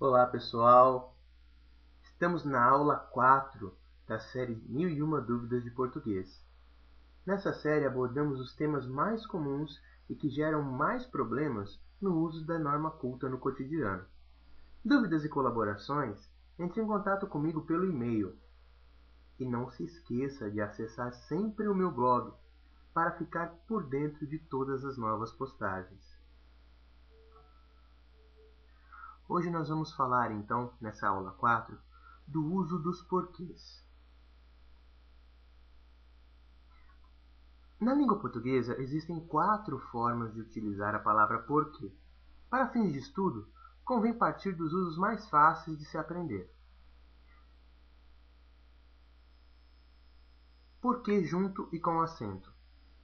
Olá pessoal, estamos na aula 4 da série 1001 Dúvidas de Português. Nessa série abordamos os temas mais comuns e que geram mais problemas no uso da norma culta no cotidiano. Dúvidas e colaborações? Entre em contato comigo pelo e-mail. E não se esqueça de acessar sempre o meu blog para ficar por dentro de todas as novas postagens. Hoje nós vamos falar, então, nessa aula 4, do uso dos porquês. Na língua portuguesa, existem 4 formas de utilizar a palavra porquê. Para fins de estudo, convém partir dos usos mais fáceis de se aprender. Porquê junto e com acento.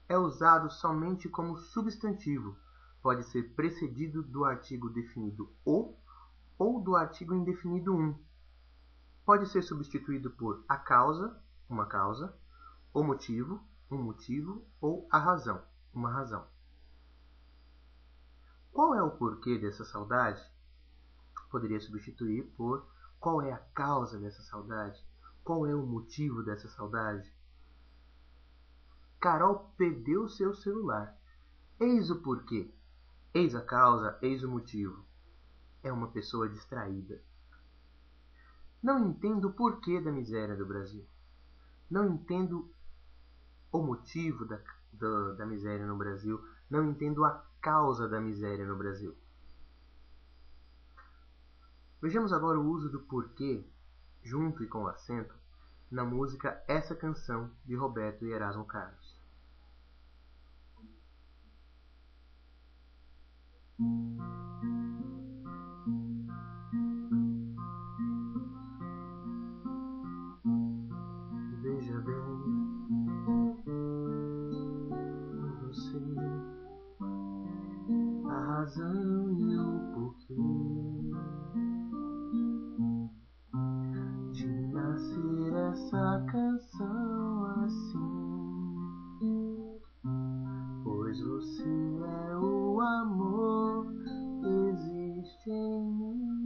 É usado somente como substantivo. Pode ser precedido do artigo definido o ou do artigo indefinido um. Pode ser substituído por a causa, uma causa, o motivo, um motivo, ou a razão, uma razão. Qual é o porquê dessa saudade? Poderia substituir por qual é a causa dessa saudade? Qual é o motivo dessa saudade? Carol perdeu seu celular. Eis o porquê. Eis a causa, eis o motivo. É uma pessoa distraída. Não entendo o porquê da miséria do Brasil. Não entendo o motivo da miséria no Brasil. Não entendo a causa da miséria no Brasil. Vejamos agora o uso do porquê, junto e com acento, na música Essa Canção, de Roberto e Erasmo Carlos. Veja bem, você, a razão e o porquê de nascer essa canção assim, pois você é o amor que existe em mim.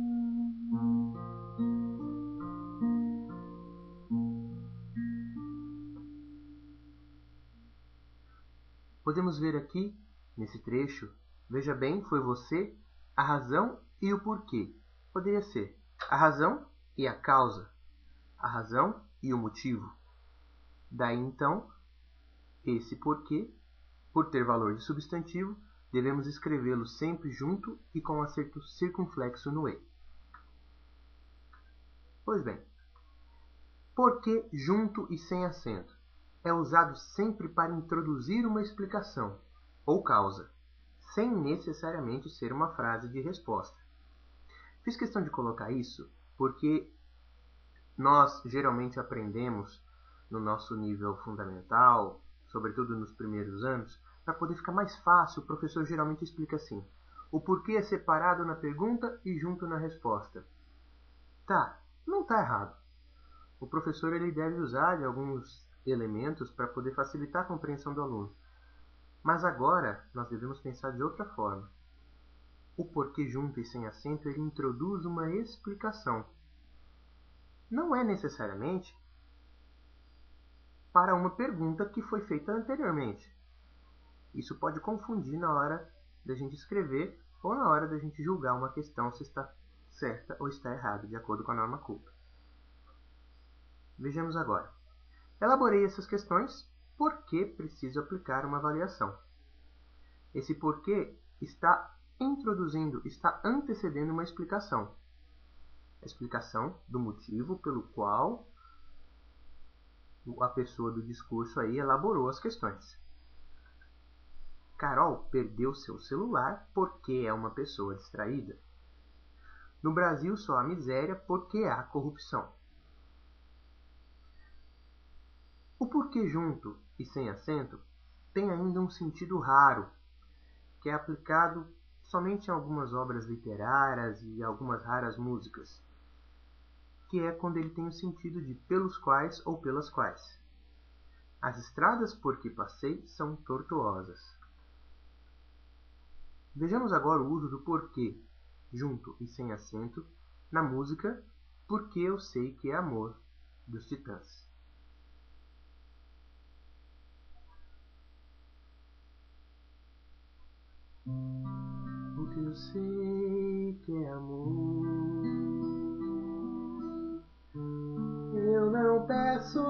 Podemos ver aqui, nesse trecho, veja bem, foi você, a razão e o porquê. Poderia ser a razão e a causa, a razão e o motivo. Daí, então, esse porquê, por ter valor de substantivo, devemos escrevê-lo sempre junto e com acento circunflexo no E. Pois bem, porquê junto e sem acento é usado sempre para introduzir uma explicação ou causa, sem necessariamente ser uma frase de resposta. Fiz questão de colocar isso porque nós geralmente aprendemos no nosso nível fundamental, sobretudo nos primeiros anos, para poder ficar mais fácil, o professor geralmente explica assim: o porquê é separado na pergunta e junto na resposta. Tá, não está errado. O professor ele deve usar de alguns elementos para poder facilitar a compreensão do aluno. Mas agora nós devemos pensar de outra forma. O porquê junto e sem acento ele introduz uma explicação. Não é necessariamente para uma pergunta que foi feita anteriormente. Isso pode confundir na hora da gente escrever ou na hora da gente julgar uma questão se está certa ou está errada, de acordo com a norma culta. Vejamos agora. Elaborei essas questões porque preciso aplicar uma avaliação. Esse porquê está introduzindo, está antecedendo uma explicação. A explicação do motivo pelo qual a pessoa do discurso aí elaborou as questões. Carol perdeu seu celular porque é uma pessoa distraída. No Brasil só há miséria porque há corrupção. O porquê junto e sem acento tem ainda um sentido raro, que é aplicado somente em algumas obras literárias e algumas raras músicas, que é quando ele tem o sentido de pelos quais ou pelas quais. As estradas por que passei são tortuosas. Vejamos agora o uso do porquê, junto e sem acento, na música Porque Eu Sei Que É Amor, dos Titãs. Porque eu sei que é amor, eu não peço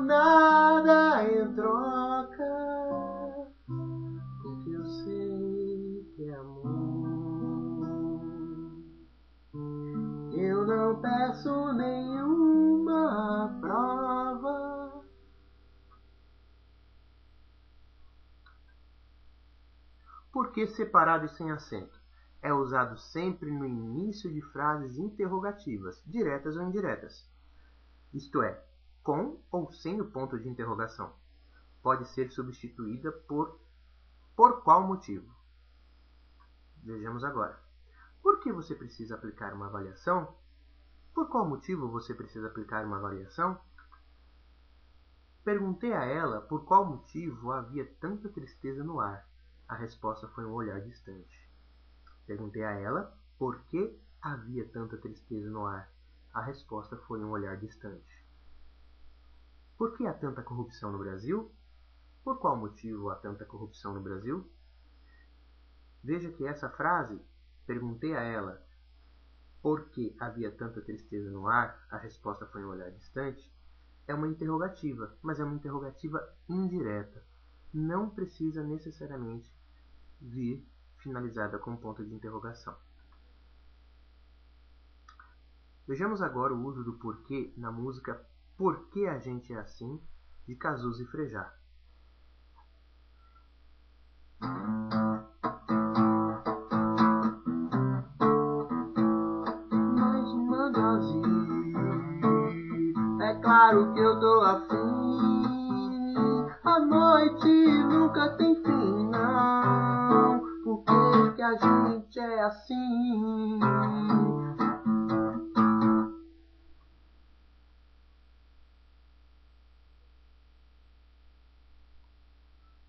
nada em troca. Porque eu sei que é amor, eu não peço nenhuma prova. Por que separado e sem acento? É usado sempre no início de frases interrogativas, diretas ou indiretas. Isto é, com ou sem o ponto de interrogação. Pode ser substituída por qual motivo? Vejamos agora. Por que você precisa aplicar uma avaliação? Por qual motivo você precisa aplicar uma avaliação? Perguntei a ela por qual motivo havia tanta tristeza no ar. A resposta foi um olhar distante. Perguntei a ela por que havia tanta tristeza no ar. A resposta foi um olhar distante. Por que há tanta corrupção no Brasil? Por qual motivo há tanta corrupção no Brasil? Veja que essa frase, perguntei a ela por que havia tanta tristeza no ar, a resposta foi um olhar distante, é uma interrogativa, mas é uma interrogativa indireta. Não precisa necessariamente vir finalizada com ponto de interrogação. Vejamos agora o uso do porquê na música Por que a Gente É Assim, de Cazuza e Frejá. Mais uma dose, é claro que eu tô afim. A noite nunca tem fim, não. Por que a gente é assim?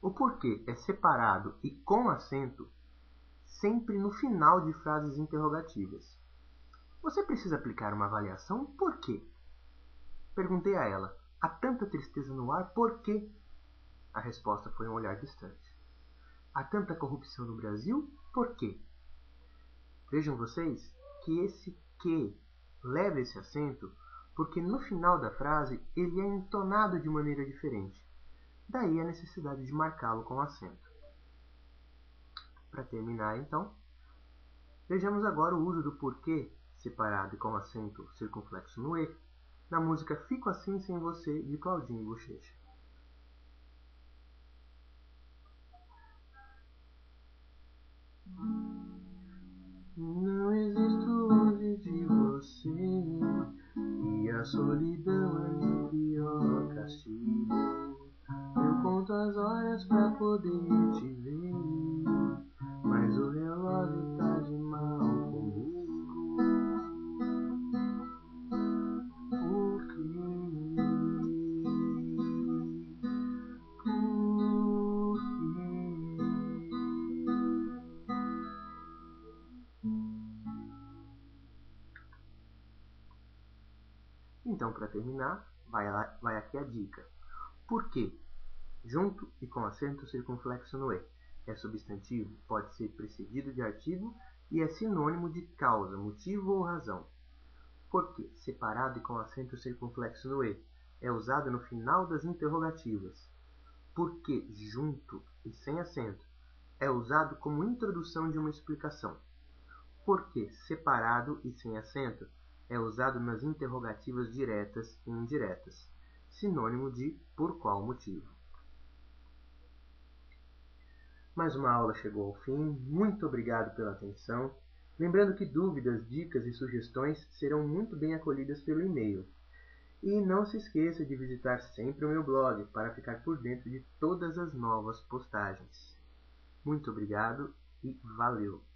O porquê é separado e com acento sempre no final de frases interrogativas. Você precisa aplicar uma avaliação? Por quê? Perguntei a ela. Há tanta tristeza no ar, por quê? A resposta foi um olhar distante. Há tanta corrupção no Brasil, por quê? Vejam vocês que esse que leva esse acento porque no final da frase ele é entonado de maneira diferente. Daí a necessidade de marcá-lo com acento. Para terminar, então, vejamos agora o uso do porquê separado e com acento circunflexo no E, na música Fico Assim Sem Você, de Claudinho Bochecha. Não existo longe de você, e a solidão é meu pior castigo. Eu conto as horas pra poder te ver, mas o relógio tá de mal comigo. Por quê? Por quê? Então, para terminar, vai aqui a dica. Por quê? Junto e com acento circunflexo no E. É substantivo, pode ser precedido de artigo e é sinônimo de causa, motivo ou razão. Porque, separado e com acento circunflexo no E, é usado no final das interrogativas. Porque, junto e sem acento, é usado como introdução de uma explicação. Porque, separado e sem acento, é usado nas interrogativas diretas e indiretas, sinônimo de por qual motivo. Mais uma aula chegou ao fim. Muito obrigado pela atenção. Lembrando que dúvidas, dicas e sugestões serão muito bem acolhidas pelo e-mail. E não se esqueça de visitar sempre o meu blog para ficar por dentro de todas as novas postagens. Muito obrigado e valeu!